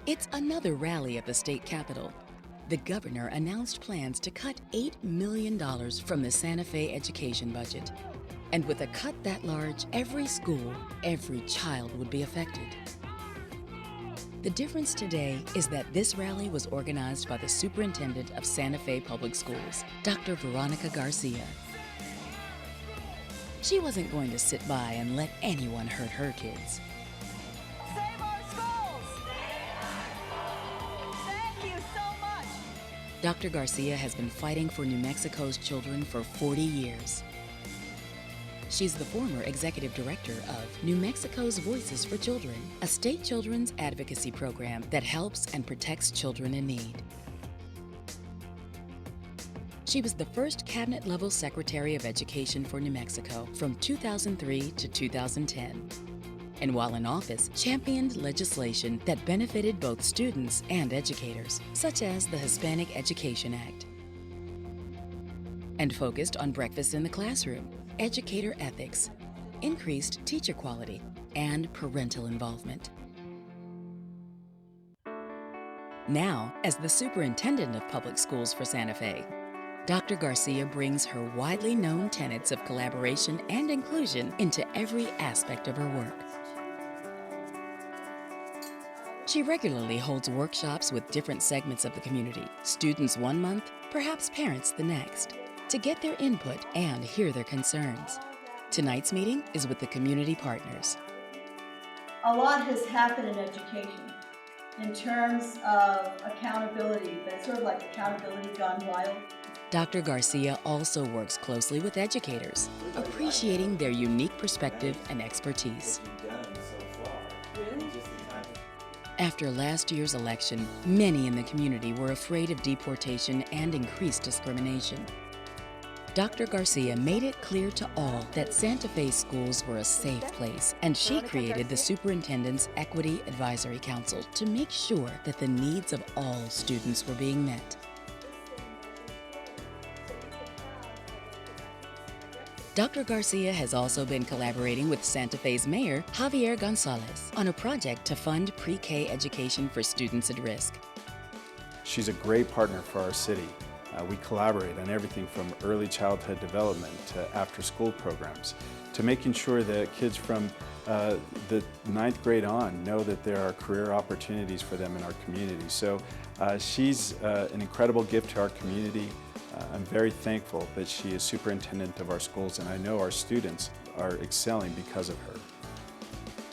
It's another rally at the state capitol. The governor announced plans to cut $8 million from the Santa Fe education budget. And with a cut that large, every school, every child would be affected. The difference today is that this rally was organized by the Superintendent of Santa Fe Public Schools, Dr. Veronica Garcia. She wasn't going to sit by and let anyone hurt her kids. Save our schools! Save our schools! Thank you so much! Dr. Garcia has been fighting for New Mexico's children for 40 years. She's the former executive director of New Mexico's Voices for Children, a state children's advocacy program that helps and protects children in need. She was the first cabinet-level Secretary of Education for New Mexico from 2003 to 2010. And while in office, championed legislation that benefited both students and educators, such as the Hispanic Education Act, and focused on breakfast in the classroom, educator ethics, increased teacher quality, and parental involvement. Now, as the Superintendent of Public Schools for Santa Fe, Dr. Garcia brings her widely known tenets of collaboration and inclusion into every aspect of her work. She regularly holds workshops with different segments of the community, students one month, perhaps parents the next, to get their input and hear their concerns. Tonight's meeting is with the community partners. A lot has happened in education in terms of accountability, but sort of like accountability gone wild. Dr. Garcia also works closely with educators, appreciating their unique perspective and expertise. After last year's election, many in the community were afraid of deportation and increased discrimination. Dr. Garcia made it clear to all that Santa Fe schools were a safe place, and she created the Superintendent's Equity Advisory Council to make sure that the needs of all students were being met. Dr. Garcia has also been collaborating with Santa Fe's Mayor, Javier Gonzalez, on a project to fund pre-K education for students at risk. She's a great partner for our city. We collaborate on everything from early childhood development to after-school programs, to making sure that kids from the 9th grade on know that there are career opportunities for them in our community. So she's an incredible gift to our community. I'm very thankful that she is superintendent of our schools, and I know our students are excelling because of her.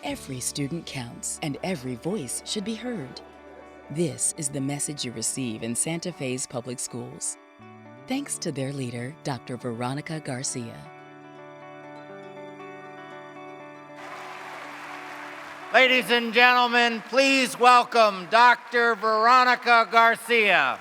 Every student counts, and every voice should be heard. This is the message you receive in Santa Fe's public schools. Thanks to their leader, Dr. Veronica Garcia. Ladies and gentlemen, please welcome Dr. Veronica Garcia.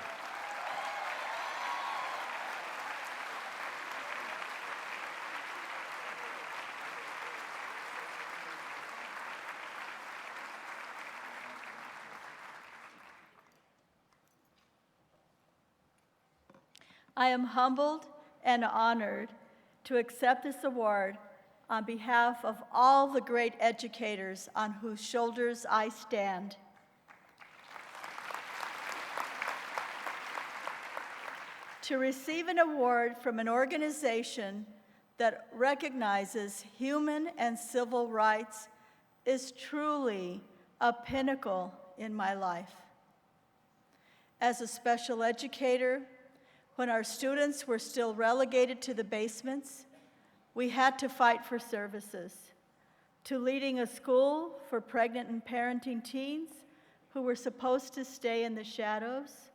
I am humbled and honored to accept this award on behalf of all the great educators on whose shoulders I stand. To receive an award from an organization that recognizes human and civil rights is truly a pinnacle in my life. As a special educator, when our students were still relegated to the basements, we had to fight for services, to leading a school for pregnant and parenting teens who were supposed to stay in the shadows,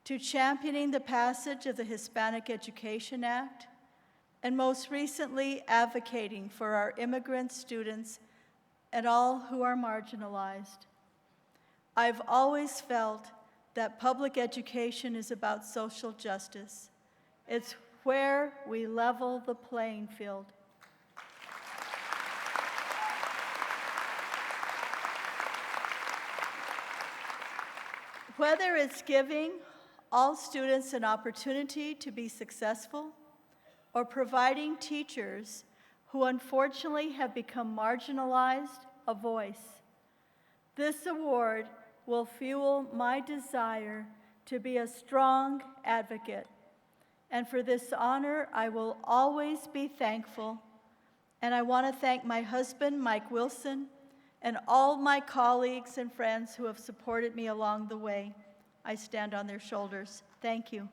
to championing the passage of the Hispanic Education Act, and most recently advocating for our immigrant students and all who are marginalized. I've always felt that public education is about social justice. It's where we level the playing field. Whether it's giving all students an opportunity to be successful or providing teachers who unfortunately have become marginalized a voice, this award will fuel my desire to be a strong advocate. And for this honor, I will always be thankful. And I want to thank my husband, Mike Wilson, and all my colleagues and friends who have supported me along the way. I stand on their shoulders. Thank you.